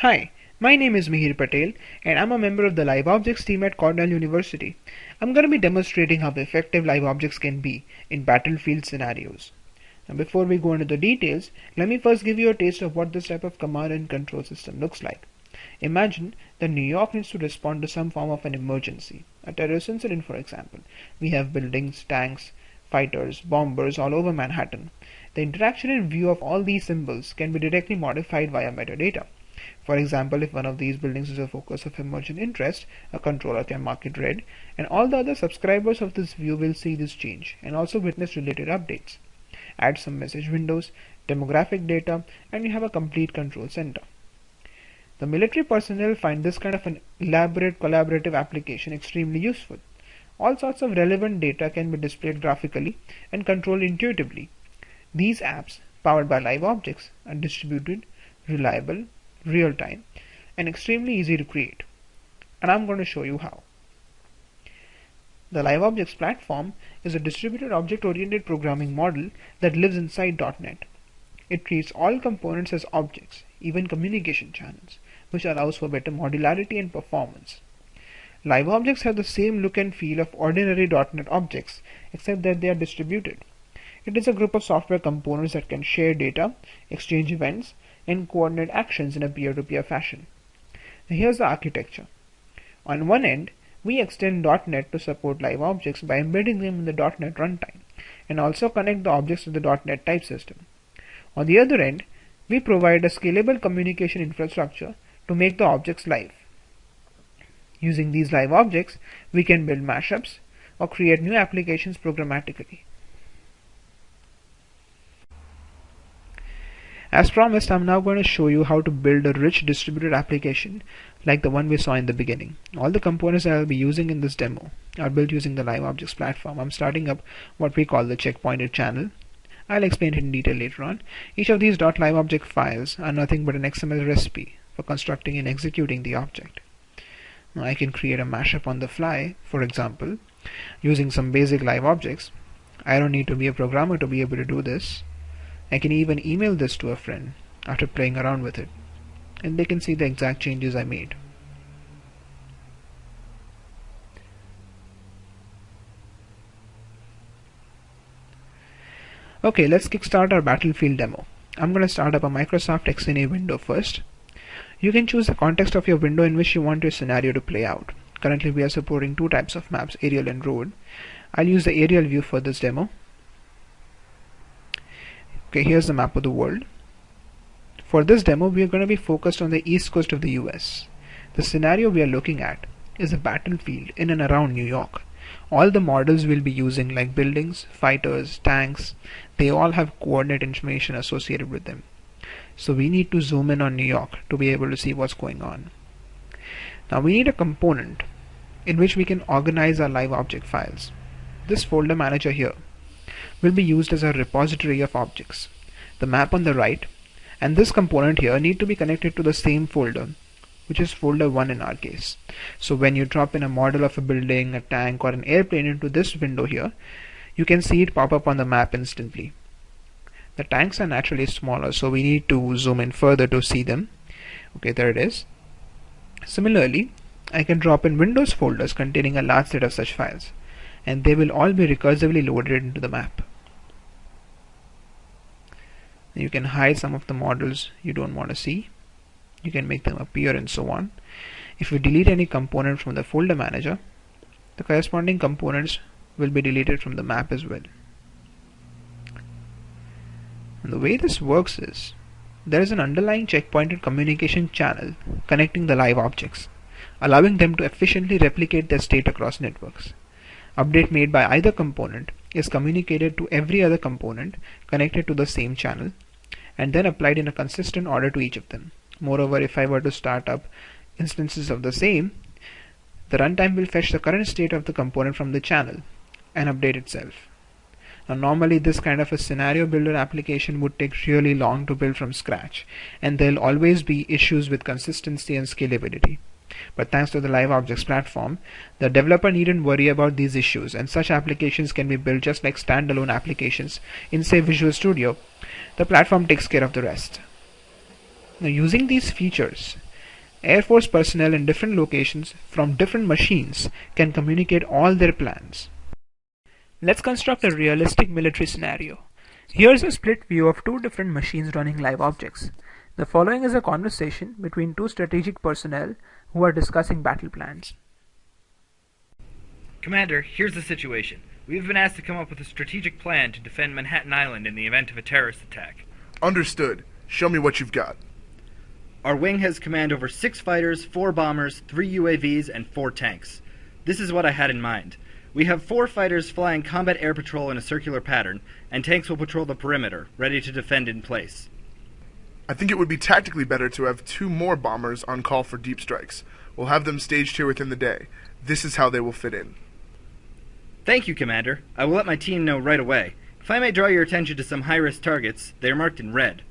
Hi, my name is Mihir Patel and I'm a member of the LiveObjects team at Cornell University. I'm going to be demonstrating how effective LiveObjects can be in battlefield scenarios. Now before we go into the details, let me first give you a taste of what this type of command and control system looks like. Imagine that New York needs to respond to some form of an emergency, a terrorist incident for example. We have buildings, tanks, fighters, bombers all over Manhattan. The interaction and view of all these symbols can be directly modified via metadata. For example, if one of these buildings is a focus of emergent interest, a controller can mark it red, and all the other subscribers of this view will see this change and also witness related updates. Add some message windows, demographic data, and you have a complete control center. The military personnel find this kind of an elaborate collaborative application extremely useful. All sorts of relevant data can be displayed graphically and controlled intuitively. These apps, powered by LiveObjects, are distributed, reliable, real-time, and extremely easy to create. And I'm going to show you how. The LiveObjects platform is a distributed object-oriented programming model that lives inside .NET. It treats all components as objects, even communication channels, which allows for better modularity and performance. LiveObjects have the same look and feel of ordinary .NET objects, except that they are distributed. It is a group of software components that can share data, exchange events, and coordinate actions in a peer-to-peer fashion. Now here's the architecture. On one end, we extend .NET to support LiveObjects by embedding them in the .NET runtime, and also connect the objects to the .NET type system. On the other end, we provide a scalable communication infrastructure to make the objects live. Using these LiveObjects, we can build mashups or create new applications programmatically. As promised, I'm now going to show you how to build a rich distributed application like the one we saw in the beginning. All the components that I'll be using in this demo are built using the LiveObjects platform. I'm starting up what we call the checkpointed channel. I'll explain it in detail later on. Each of these .liveobject files are nothing but an XML recipe for constructing and executing the object. Now I can create a mashup on the fly, for example, using some basic LiveObjects. I don't need to be a programmer to be able to do this. I can even email this to a friend after playing around with it, and they can see the exact changes I made. Okay, let's kickstart our battlefield demo. I'm going to start up a Microsoft XNA window first. You can choose the context of your window in which you want your scenario to play out. Currently we are supporting two types of maps, aerial and road. I'll use the aerial view for this demo. Okay, here's the map of the world. For this demo, we are going to be focused on the east coast of the US. The scenario we are looking at is a battlefield in and around New York. All the models we'll be using, like buildings, fighters, tanks, they all have coordinate information associated with them. So we need to zoom in on New York to be able to see what's going on. Now we need a component in which we can organize our LiveObject files. This folder manager here will be used as a repository of objects. The map on the right and this component here need to be connected to the same folder, which is folder 1 in our case. So when you drop in a model of a building, a tank, or an airplane into this window here, you can see it pop up on the map instantly. The tanks are naturally smaller, so we need to zoom in further to see them. Okay, there it is. Similarly, I can drop in Windows folders containing a large set of such files, and they will all be recursively loaded into the map. You can hide some of the models you don't want to see. You can make them appear and so on. If you delete any component from the folder manager, the corresponding components will be deleted from the map as well. And the way this works is, there is an underlying checkpointed communication channel connecting the LiveObjects, allowing them to efficiently replicate their state across networks. Update made by either component is communicated to every other component connected to the same channel, and then applied in a consistent order to each of them. Moreover, if I were to start up instances of the same, the runtime will fetch the current state of the component from the channel and update itself. Now normally this kind of a scenario builder application would take really long to build from scratch, and there'll always be issues with consistency and scalability. But thanks to the LiveObjects platform, the developer needn't worry about these issues, and such applications can be built just like standalone applications in, say, Visual Studio. The platform takes care of the rest. Now using these features, Air Force personnel in different locations from different machines can communicate all their plans. Let's construct a realistic military scenario. Here's a split view of two different machines running LiveObjects. The following is a conversation between two strategic personnel who are discussing battle plans. Commander, here's the situation. We have been asked to come up with a strategic plan to defend Manhattan Island in the event of a terrorist attack. Understood. Show me what you've got. Our wing has command over 6 fighters, 4 bombers, 3 UAVs, and 4 tanks. This is what I had in mind. We have 4 fighters flying combat air patrol in a circular pattern, and tanks will patrol the perimeter, ready to defend in place. I think it would be tactically better to have 2 more bombers on call for deep strikes. We'll have them staged here within the day. This is how they will fit in. Thank you, Commander. I will let my team know right away. If I may draw your attention to some high-risk targets, they are marked in red.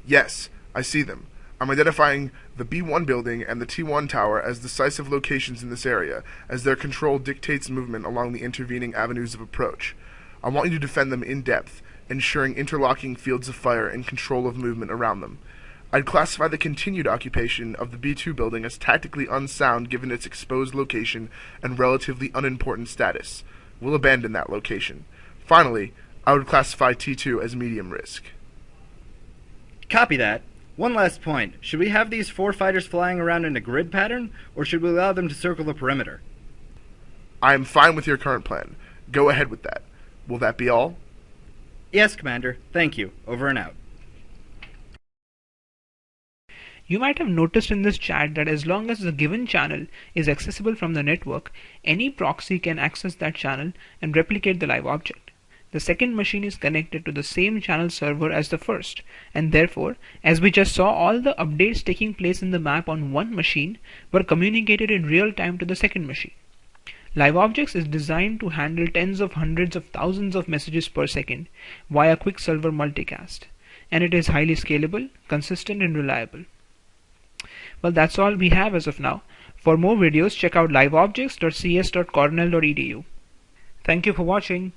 Yes, I see them. I'm identifying the B1 building and the T1 tower as decisive locations in this area, as their control dictates movement along the intervening avenues of approach. I want you to defend them in depth, ensuring interlocking fields of fire and control of movement around them. I'd classify the continued occupation of the B2 building as tactically unsound given its exposed location and relatively unimportant status. We'll abandon that location. Finally, I would classify T2 as medium risk. Copy that. One last point. Should we have these 4 fighters flying around in a grid pattern, or should we allow them to circle the perimeter? I am fine with your current plan. Go ahead with that. Will that be all? Yes, Commander. Thank you. Over and out. You might have noticed in this chat that as long as the given channel is accessible from the network, any proxy can access that channel and replicate the live object. The second machine is connected to the same channel server as the first, and therefore, as we just saw, all the updates taking place in the map on one machine were communicated in real time to the second machine. LiveObjects is designed to handle tens of hundreds of thousands of messages per second via quick server multicast, and it is highly scalable, consistent, and reliable. Well, that's all we have as of now. For more videos, check out liveobjects.cs.cornell.edu. Thank you for watching.